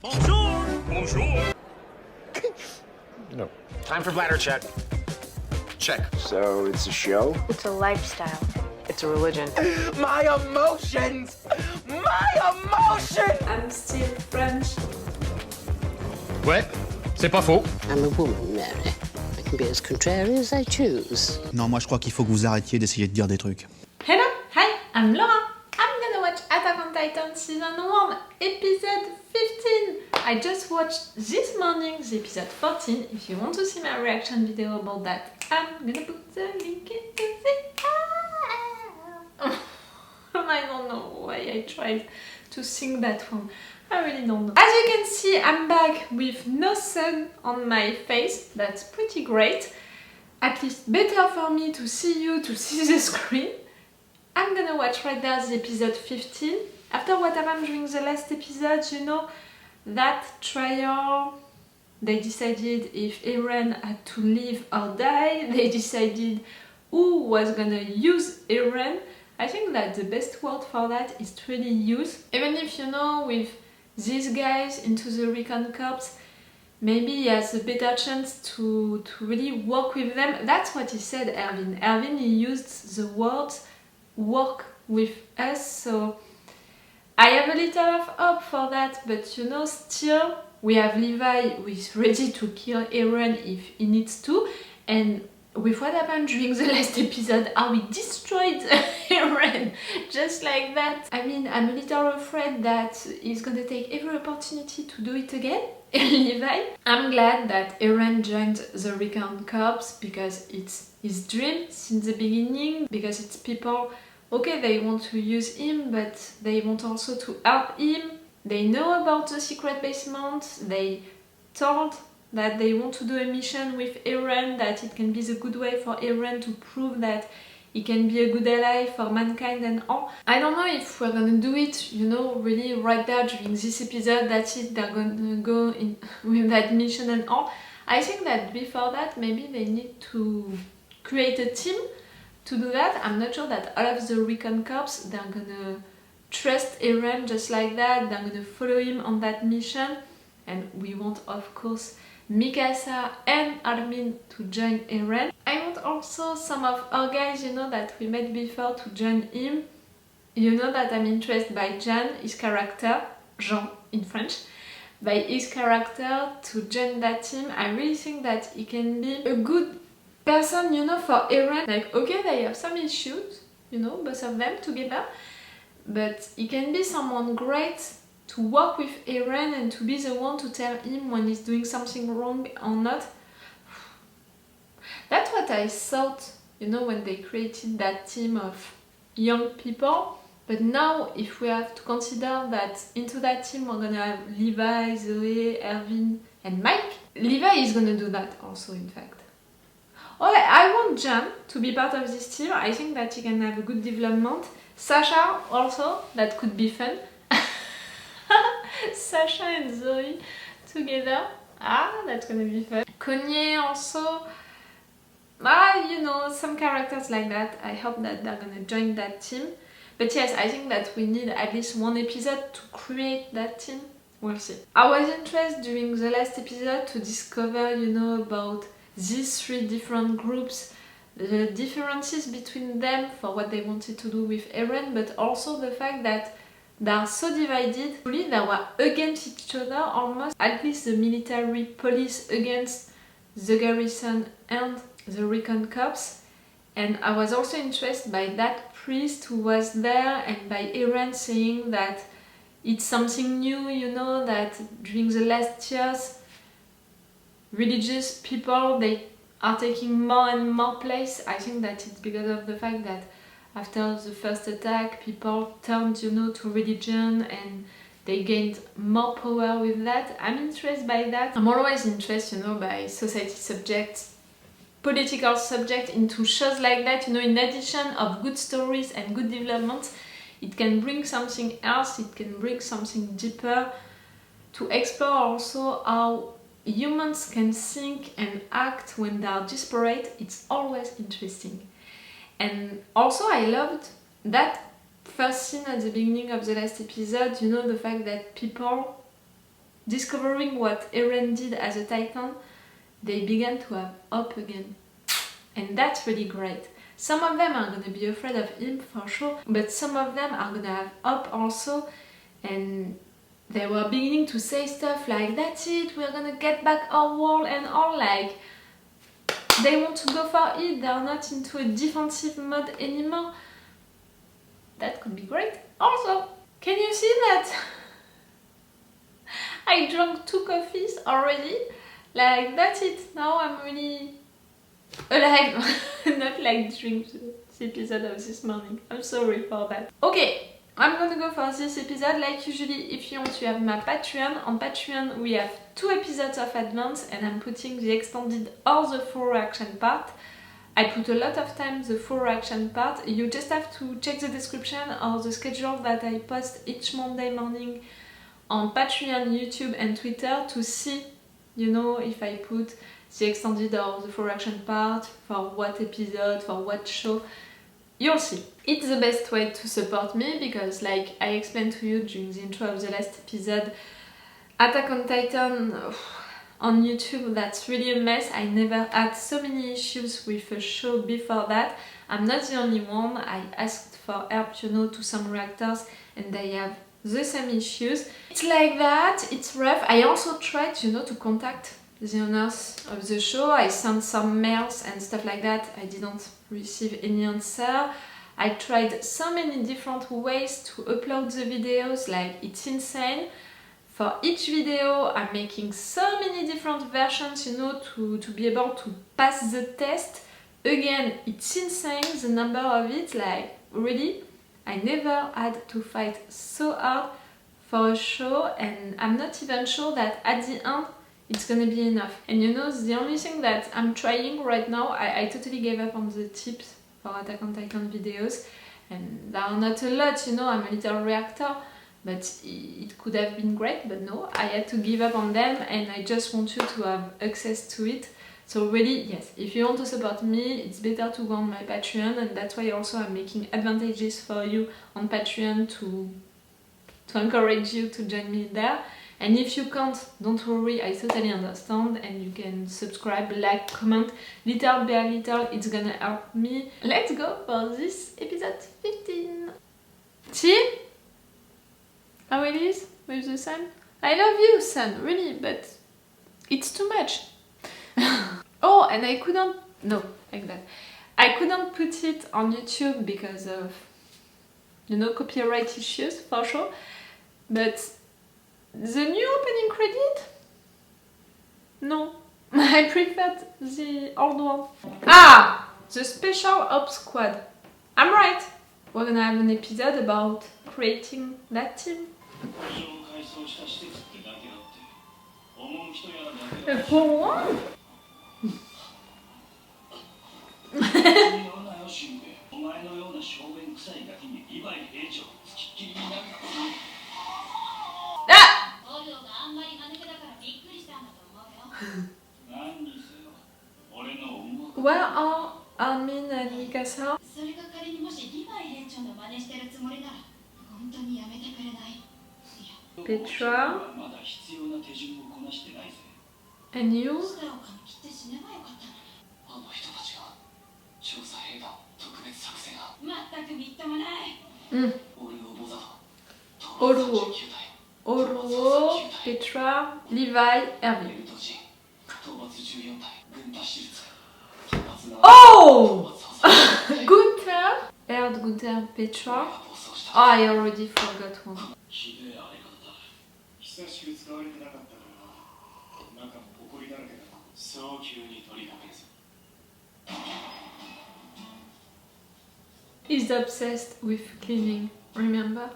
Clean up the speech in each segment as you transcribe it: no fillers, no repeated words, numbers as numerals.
Bonjour! Bonjour! No. Time for bladder check. Check. So it's a show? It's a lifestyle. It's a religion. My emotions! My emotions! I'm still French. Ouais, c'est pas faux. I'm a woman, Mary. I can be as contrary as I choose. Non, moi je crois qu'il faut que vous arrêtiez d'essayer de dire des trucs. Hello, hi, I'm Laura. I'm gonna watch Attack on Titan Season 1, Episode 15. I just watched this morning the episode 14. If you want to see my reaction video about that, I'm gonna put the link in the I don't know why I tried to sing that one. I really don't know. As you can see, I'm back with no sun on my face. That's pretty great. At least better for me to see you, to see the screen. I'm gonna watch right there the episode 15. After what happened during the last episode, you know, that trial, they decided if Erwin had to live or die. They decided who was gonna use Erwin. I think that the best word for that is to really use. Even if, you know, with these guys into the Recon Corps, maybe he has a better chance to really work with them. That's what he said, Erwin. Erwin, he used the words work with us, so I have a little of hope for that, but you know, still we have Levi who is ready to kill Erwin if he needs to, and with what happened during the last episode, how we destroyed Erwin just like that. I mean, I'm a little afraid that he's gonna take every opportunity to do it again, Levi. I'm glad that Erwin joined the Recon Corps because it's his dream since the beginning, because it's people, okay, they want to use him, but they want also to help him. They know about the secret basement, they told that they want to do a mission with Erwin, that it can be the good way for Erwin to prove that he can be a good ally for mankind and all. I don't know if we're gonna do it, you know, really right there during this episode, that's it, they're gonna go in with that mission and all. I think that before that, maybe they need to create a team to do that. I'm not sure that all of the Recon Corps, they're gonna trust Erwin just like that, they're gonna follow him on that mission, and we want, of course, Mikasa and Armin to join Erwin. I want also some of our guys, you know, that we met before to join him. You know that I'm interested by Jean, his character, Jean in French, by his character to join that team. I really think that he can be a good person, you know, for Erwin. Like, okay, they have some issues, you know, both of them together, but he can be someone great to work with Erwin and to be the one to tell him when he's doing something wrong or not. That's what I thought, you know, when they created that team of young people. But now, if we have to consider that into that team we're gonna have Levi, Zoe, Erwin and Mike, Levi is gonna do that also, in fact. Okay, I want Jan to be part of this team. I think that he can have a good development. Sasha also, that could be fun. Sasha and Zoe together. Ah, that's gonna be fun. Kanye also. Ah, you know, some characters like that. I hope that they're gonna join that team. But yes, I think that we need at least one episode to create that team. We'll see. I was interested during the last episode to discover, you know, about these three different groups, the differences between them for what they wanted to do with Erwin, but also the fact that they are so divided. Really, they were against each other almost. At least the military police against the garrison and the Recon Corps. And I was also interested by that priest who was there and by Erwin saying that it's something new, you know, that during the last years religious people, they are taking more and more place. I think that it's because of the fact that after the first attack, people turned, you know, to religion and they gained more power with that. I'm interested by that. I'm always interested, you know, by society subjects, political subjects, into shows like that, you know, in addition of good stories and good developments, it can bring something else, it can bring something deeper to explore also how humans can think and act when they are desperate. It's always interesting. And also I loved that first scene at the beginning of the last episode, you know, the fact that people discovering what Erwin did as a Titan, they began to have hope again. And that's really great. Some of them are gonna be afraid of him for sure, but some of them are gonna have hope also, and they were beginning to say stuff like, that's it, we're gonna get back our world and all, like, they want to go for it, they're not into a defensive mode anymore. That could be great. Also, can you see that I drank 2 coffees already? Like, that's it, now I'm really alive. Not like during this episode of this morning. I'm sorry for that. Okay, I'm gonna go for this episode. Like usually, if you want, you have my Patreon. On Patreon, we have 2 episodes of advance, and I'm putting the extended or the full reaction part. I put a lot of time the full reaction part. You just have to check the description or the schedule that I post each Monday morning on Patreon, YouTube and Twitter to see, you know, if I put the extended or the full reaction part, for what episode, for what show, you'll see. It's the best way to support me because, like I explained to you during the intro of the last episode, Attack on Titan on YouTube, that's really a mess. I never had so many issues with a show before that. I'm not the only one. I asked for help, you know, to some reactors and they have the same issues. It's like that, it's rough. I also tried, you know, to contact the owners of the show. I sent some mails and stuff like that. I didn't receive any answer. I tried so many different ways to upload the videos, like it's insane. For each video I'm making so many different versions, you know, to be able to pass the test. Again, it's insane the number of it, like really. I never had to fight so hard for a show, and I'm not even sure that at the end it's gonna be enough. And you know, the only thing that I'm trying right now, I totally gave up on the tips for Attack on Titan videos, and there are not a lot, you know, I'm a little reactor, but it could have been great, but no, I had to give up on them, and I just want you to have access to it. So really, yes, if you want to support me, it's better to go on my Patreon, and that's why also I'm making advantages for you on Patreon to encourage you to join me there. And if you can't, don't worry, I totally understand, and you can subscribe, like, comment, little by little, it's gonna help me. Let's go for this episode 15. See how it is with the sun? I love you, sun, really, but it's too much. Oh, and I couldn't, no, like that. I couldn't put it on YouTube because of, you know, copyright issues, for sure, but the new opening credit? No, I preferred the old one. Ah! The Special Ops Squad. I'm right! We're gonna have an episode about creating that team. For what? Ah! Where are Armin and Mikasa? Petra and you? Oruo, Petra, Levi, Erwin. Oh! Gunther, Gunther, Petra. Oh, I already forgot one. He's obsessed with cleaning, remember?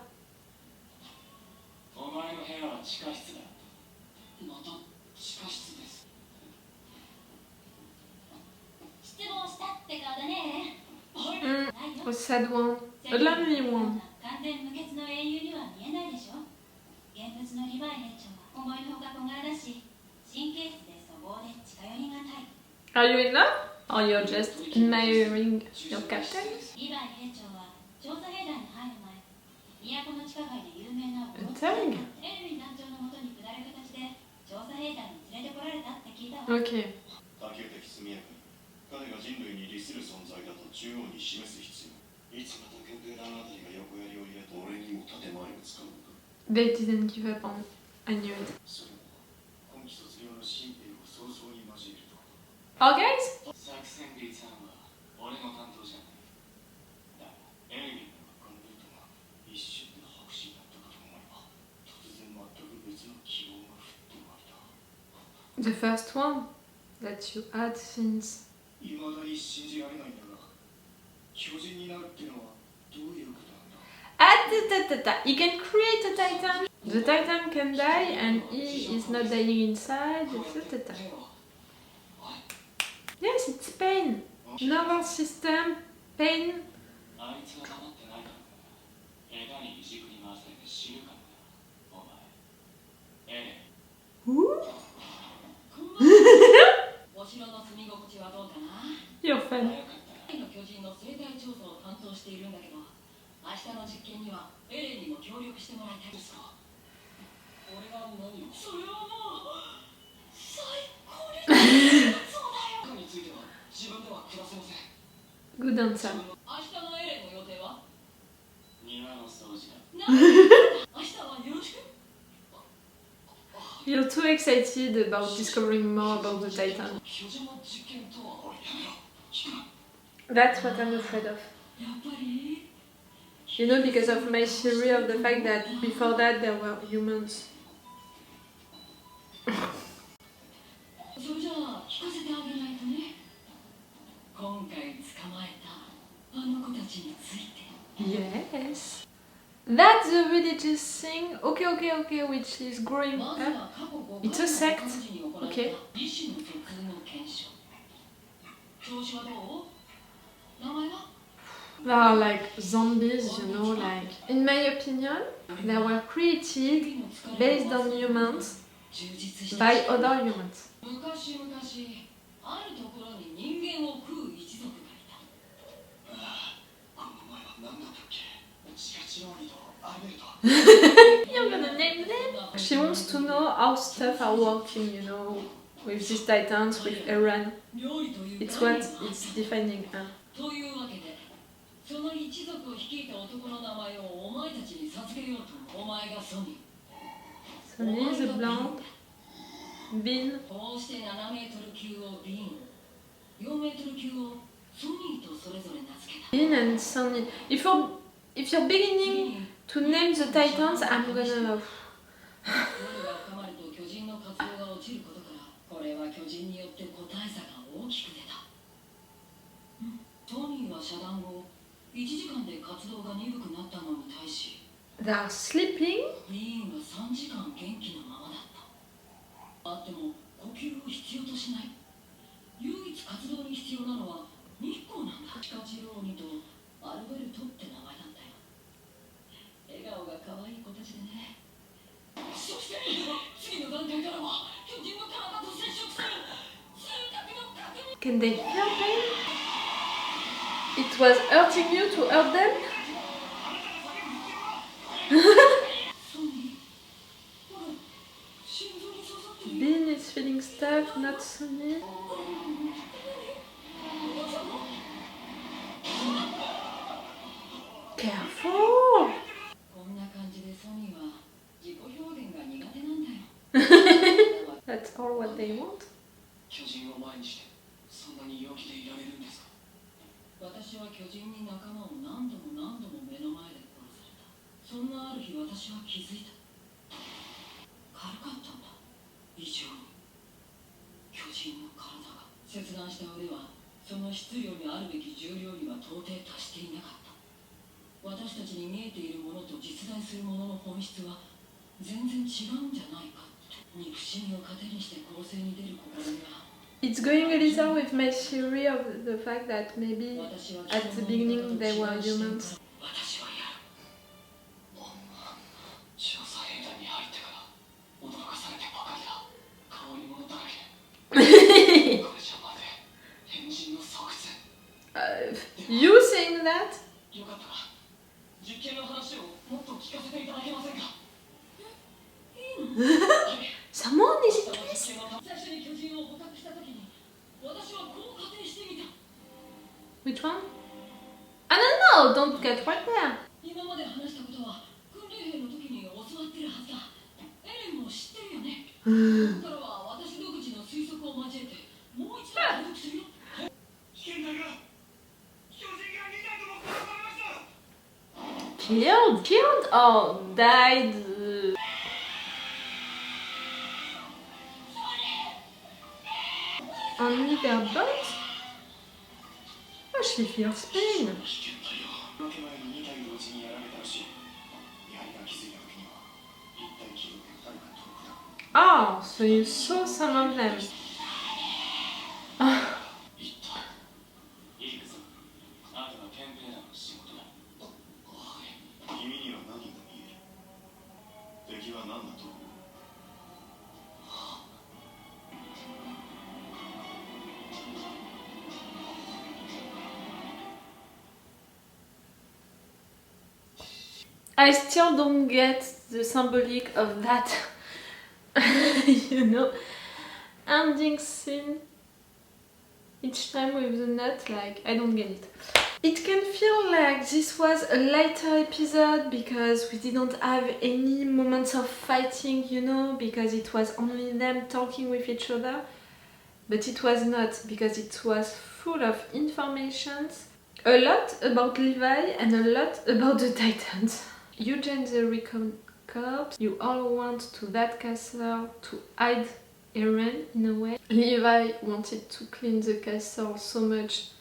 A sad one, a lonely one. Are you in love? Or you're just admiring your captain? A tag? Okay. They didn't give up on. I knew it. Oh, guys? The first one that you had since. He can create a Titan. The Titan can die and he is not dying inside. Yes, it's pain. Nervous system, pain. Who? You're fun. 明日の実験にはエレンにも協力してもらいたいですか。俺が何をそれはもう最高にそうだよ。については自分では暮らせません。Good answer. 明日のエレンの予定は庭の掃除だ。明日はよろしく。 You're too excited about discovering more about the Titan. That's what I'm afraid of. You know, because of my theory of the fact that before that there were humans. それじゃあ聞かせてあげないとね。今回捕まえたあの子たちについて。Yes. That's the religious thing. Okay, which is growing up. It's a sect. Okay. 意志の普通の検証。調子はどう？名前は？ They are like zombies, you know, like... In my opinion, they were created based on humans by other humans. 昔々あるところに人間を食う一族がいた。この前は何だったっけ？チカチローニとアルベルト。 You're gonna name them? She wants to know how stuff are working, you know, with these titans, with Erwin. It's what it's defining her. というわけで、その一族を率いた男の名前をお前たちに授けようとお前がソニー。 Sonny is a blonde. Bean. こうして7メートル級をビーン、4メートル級をソニーとそれぞれ名付けた。 Bean and Sonny. If you're beginning to name the titans, I'm gonna... 夜が深まると巨人の活動が落ちることから、これは巨人によって個体差が大きく出た。ソニーは遮断後、1時間で活動が鈍くなったのに対し、 They are sleeping? ビーンは3時間元気のままだった。あっても呼吸を必要としない。唯一活動に必要なのは日光なんだ。チカチローニとアルベルトって名前だったよ。笑顔が可愛い子たちでね。そして次の段階からは巨人の体と接触する数学の確認。 Can they feel pain? It was hurting you to hurt them? Bean is feeling stuff, not Sonny. Careful! こんな感じでソニーは自己表現が苦手なんだよ。 That's all what they want. 巨人を前にしてそんなに陽気でいられるんですか？私は巨人に仲間を何度も目の前で殺された。そんなある日私は気づいた。軽かったんだ。異常に。巨人の体が切断した腕はその質量にあるべき重量には到底達していなかった。私たちに見えているものと実在するものの本質は全然違うんじゃないかって。憎しみを糧にして攻勢に出る試みが。 It's going a little with my theory of the fact that maybe at the beginning they were humans. 私はやる。調査兵団に入ってから驚かされてばかりだ。香り物だらけ。これじゃまで変人の巣窟。 You saying that? よかったら実験の話をもっと聞かせていただけませんか？いいの？ Someone is it? 最初に巨人を捕獲した Which one? No, don't get right there. 今まで話したことは訓練兵の時に教わってるはずだ。エレンも知ってるよね。ここからは私独自の推測を交えてもう一度報告するよ。危険だよ。巨人が2体とも殺されました。 Killed or died? Only their butt? Oh, she feels pain. ロケ前に2体のうちにやられたらしい。見張りが気づいた時には1体気づく2人が遠くだ。 Oh, so you saw some of them. いいくぞ。あなたの憲兵団の仕事だ。君には何が見える？敵は何だと思う？ I still don't get the symbolic of that, you know, ending scene each time with the nut, like, I don't get it. It can feel like this was a lighter episode because we didn't have any moments of fighting, you know, because it was only them talking with each other. But it was not, because it was full of informations, a lot about Levi and a lot about the Titans. You joined the Recon Corps, you all went to that castle to hide Erwin in a way. Levi wanted to clean the castle so much.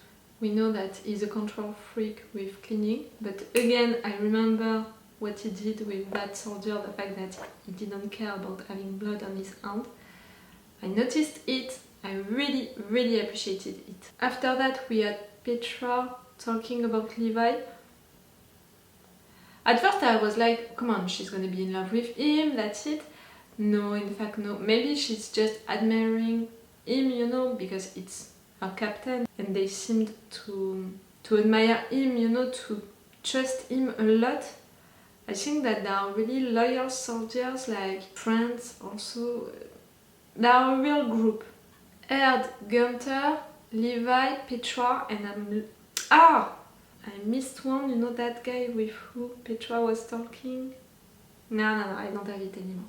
We know that he's a control freak with cleaning, but again I remember what he did with that soldier, the fact that he didn't care about having blood on his hand. I noticed it, I really appreciated it. After that we had Petra talking about Levi. At first I was like, come on, she's gonna be in love with him, that's it. No, in fact no, maybe she's just admiring him, you know, because it's her captain and they seemed to admire him, you know, to trust him a lot. I think that they are really loyal soldiers, like friends also. They are a real group. Erd, Gunther, Levi, Petra, and I missed one, you know, that guy with who Petra was talking. No, I don't have it anymore.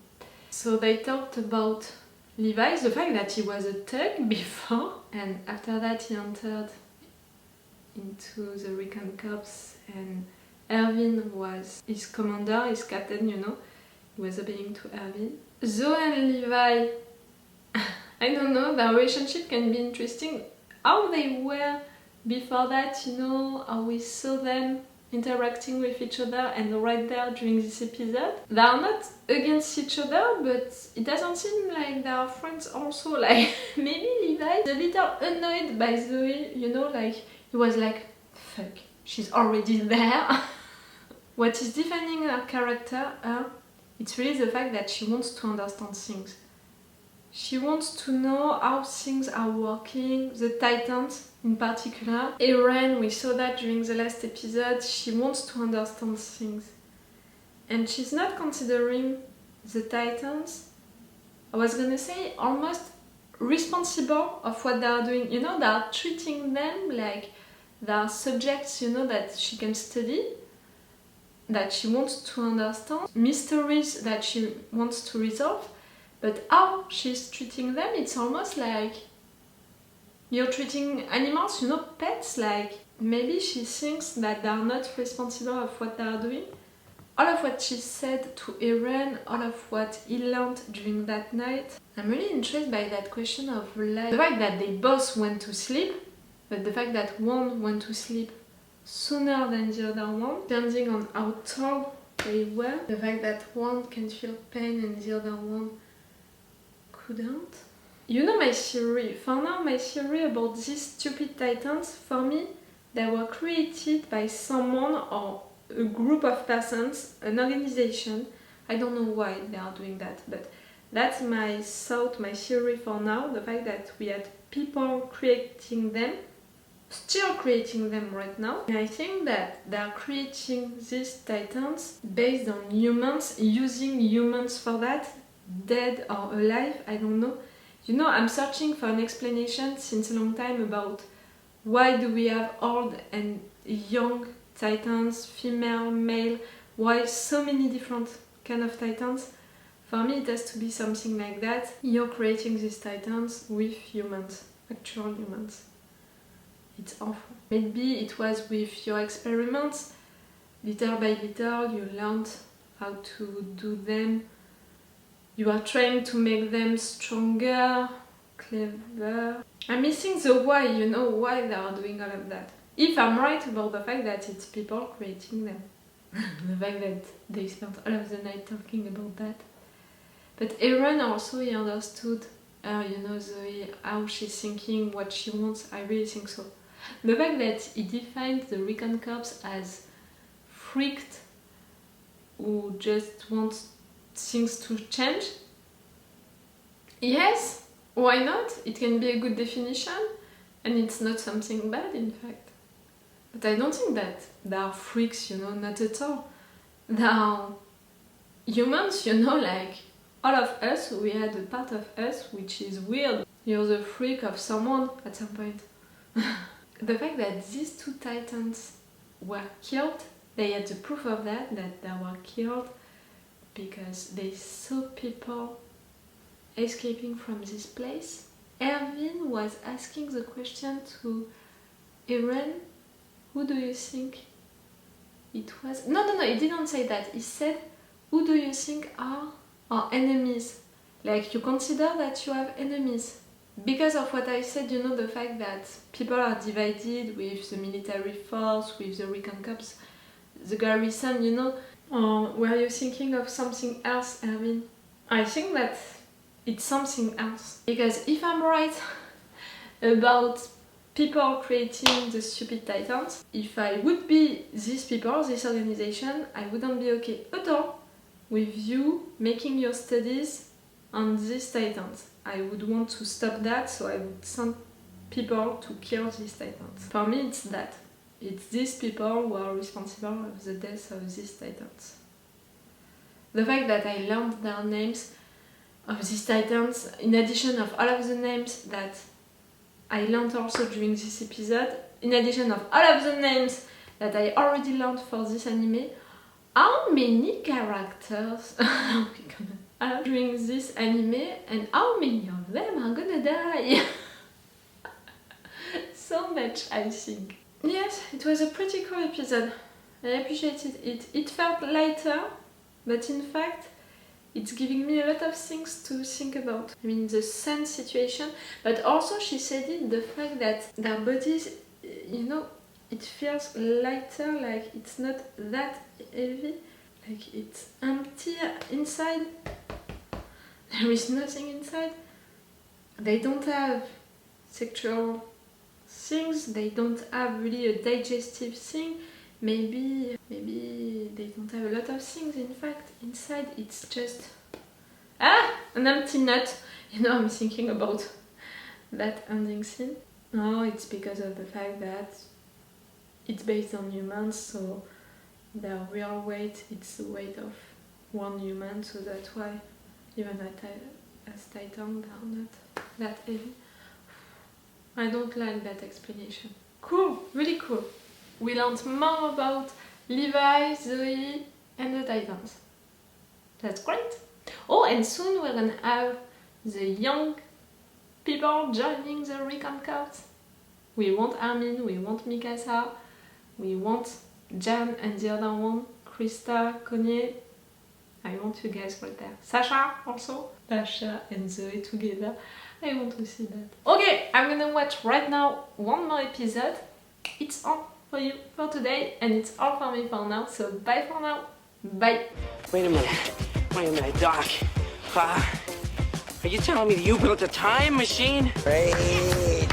So they talked about Levi, the fact that he was a thug before, and after that he entered into the Recon Corps, and Erwin was his commander, his captain, you know. He was obeying to Erwin. Zoe and Levi, I don't know, their relationship can be interesting. How they were before that, you know, how we saw them interacting with each other, and right there during this episode. They are not against each other, but it doesn't seem like they are friends also. Like, maybe Levi is a little annoyed by Zoe, you know, like, he was like, fuck, she's already there. What is defining her character, it's really the fact that she wants to understand things. She wants to know how things are working, the Titans in particular. Erwin, we saw that during the last episode, she wants to understand things. And she's not considering the Titans, I was gonna say, almost responsible of what they are doing. You know, they are treating them like they are subjects, you know, that she can study, that she wants to understand, mysteries that she wants to resolve. But how she's treating them, it's almost like you're treating animals, you know, pets, like maybe she thinks that they are not responsible of what they are doing. All of what she said to Erwin, all of what he learned during that night. I'm really intrigued by that question of life. The fact that they both went to sleep, but the fact that one went to sleep sooner than the other one, depending on how tall they were. The fact that one can feel pain and the other one couldn't. You know my theory. For now, my theory about these stupid Titans, for me, they were created by someone or a group of persons, an organization. I don't know why they are doing that, but that's my thought, my theory for now. The fact that we had people creating them, still creating them right now. And I think that they are creating these Titans based on humans, using humans for that. Dead or alive, I don't know. You know, I'm searching for an explanation since a long time about Why do we have old and young titans, female, male? Why so many different kind of titans? For me it has to be something like that. You're creating these titans with humans, actual humans. It's awful. Maybe it was with your experiments. Little by little you learned how to do them. You are trying to make them stronger, clever. I'm missing the why, you know, why they are doing all of that. If I'm right about the fact that it's people creating them. The fact that they spent all of the night talking about that. But Erwin also, he understood, you know, how she's thinking, what she wants. I really think so. The fact that he defined the Recon Corps as freaked who just want things to change. Yes, why not? It can be a good definition and it's not something bad in fact. But I don't think that they are freaks, you know, not at all. They are humans, you know, like all of us, we had a part of us which is weird. You're the freak of someone at some point. The fact that these two titans were killed, they had the proof of that they were killed because they saw people escaping from this place. Erwin was asking the question to Erwin, who do you think it was? No, he didn't say that. He said, who do you think are our enemies? Like, you consider that you have enemies. Because of what I said, you know, the fact that people are divided with the military force, with the Recon Corps, the garrison, you know. Were you thinking of something else, Erwin? I think that it's something else. Because if I'm right about people creating the stupid titans, if I would be these people, this organization, I wouldn't be okay at all with you making your studies on these titans. I would want to stop that, so I would send people to kill these titans. For me, it's that. It's these people who are responsible of the death of these titans. The fact that I learned their names of these titans, in addition of all of the names that I learned also during this episode, in addition of all of the names that I already learned for this anime, how many characters are during this anime and how many of them are gonna die? So much, I think. Yes, it was a pretty cool episode. I appreciated it. It felt lighter, but in fact, it's giving me a lot of things to think about. I mean, the sun situation, but also she said it, the fact that their bodies, you know, it feels lighter, like it's not that heavy, like it's empty inside. There is nothing inside. They don't have sexual things, they don't have really a digestive thing. Maybe they don't have a lot of things, in fact. Inside it's just an empty nut. You know, I'm thinking about that ending scene. No, it's because of the fact that it's based on humans, so their real weight, it's the weight of one human, so that's why even as Titan, they are not that heavy. I don't like that explanation. Cool, really cool. We learned more about Levi, Zoe, and the Titans. That's great. Oh, and soon we're gonna have the young people joining the Recon Corps. We want Armin, we want Mikasa, we want Jan and the other one, Krista, Kanye. I want you guys right there. Sasha also. Sasha and Zoe together. I want to see that. Okay, I'm gonna watch right now one more episode. It's all for you for today, and it's all for me for now, so bye for now. Bye. Wait a minute, Doc. Are you telling me that you built a time machine? Great.